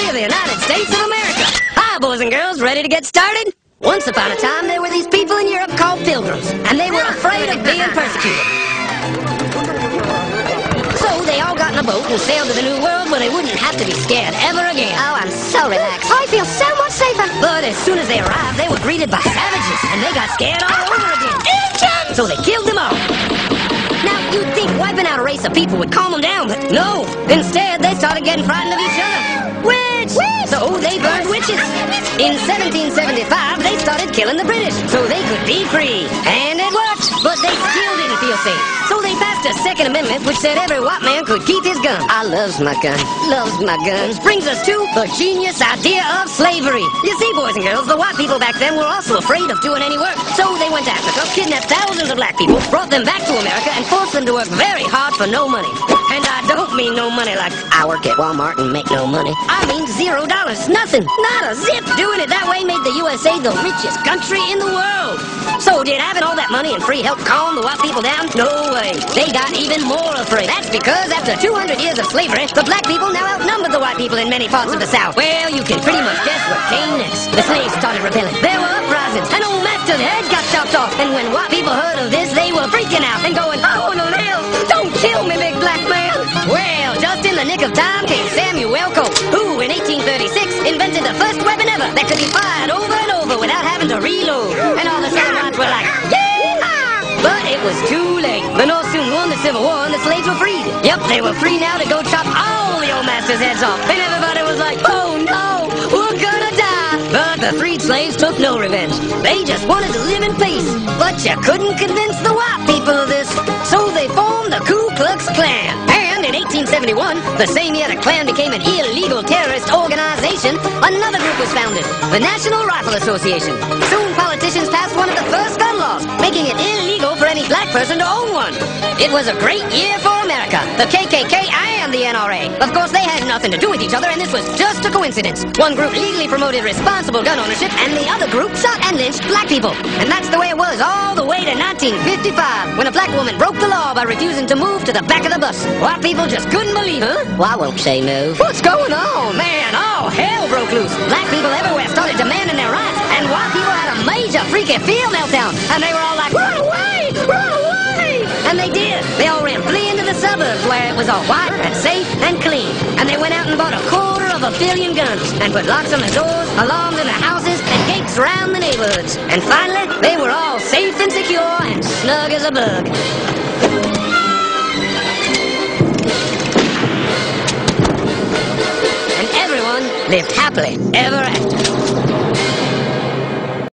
of the United States of America. Hi, boys and girls, ready to get started? Once upon a time, there were these people in Europe called pilgrims, and they were afraid of being persecuted. So they all got in a boat and sailed to the New World where they wouldn't have to be scared ever again. Oh, I'm so relaxed. I feel so much safer. But as soon as they arrived, they were greeted by savages, and they got scared all over again. Indians! So they killed them all. Now, you'd think wiping out a race of people would calm them down, but no. Instead, they started getting frightened of each other. Witch! So they burned witches. In 1775, they started killing the British so they could be free. And it worked, but they still didn't feel safe. So they passed a Second Amendment which said every white man could keep his gun. I loves my gun. Loves my gun. Which brings us to the genius idea of slavery. You see, boys and girls, the white people back then were also afraid of doing any work. So they went to Africa, kidnapped thousands of black people, brought them back to America, and forced them to work very hard for no money. And I don't mean no money like I work at Walmart and make no money. I mean $0. Nothing. Not a zip. Doing it that way made the USA the richest country in the world. So did having all that money and free help calm the white people down? No way. They got even more afraid. That's because after 200 years of slavery, the black people now outnumbered the white people in many parts of the South. Well, you can pretty much guess what came next. The slaves started rebelling. There were uprisings. An old master's head got chopped off. And when white people heard of this, they were freaking out and going, "Oh, no, hell, don't kill me, big black man." Well, just in the nick of time came Samuel Colt, who in 1836 invented the first weapon ever that could be fired over and over without having to reload. And all the Southern whites were like, "Yeah!" But it was too late. The North soon won the Civil War and the slaves were freed. Yep, they were free now to go chop all the old masters' heads off. And everybody was like, "Oh no, we're gonna die." But the freed slaves took no revenge. They just wanted to live in peace. But you couldn't convince the white people of this. So they formed the Ku Klux Klan. And in 1871, the same year the Klan became an illegal terrorist organization, another group was founded, the National Rifle Association. Soon politicians passed one of the first gun laws, making it illegal for any black person to own one. It was a great year for America, the KKK and the NRA. Of course, they had nothing to do with each other, and this was just a coincidence. One group legally promoted responsible gun ownership, and the other group shot and lynched black people. And that's the way it was all the way to 1955, when a black woman broke the law by refusing to move to the back of the bus. White people just couldn't believe it. Well, I won't say move. What's going on? Man, all hell broke loose. Black people everywhere started demanding their rights, and white people had a major freaky fear meltdown, and they were all like, "Run away! Run away!" And they did. They all ran fleeing to the suburbs where it was all white and safe and clean. And they went out and bought 250 million guns and put locks on the doors, alarms in the houses, and gates around the neighborhoods. And finally, they were all safe and secure and snug as a bug. And everyone lived happily ever after.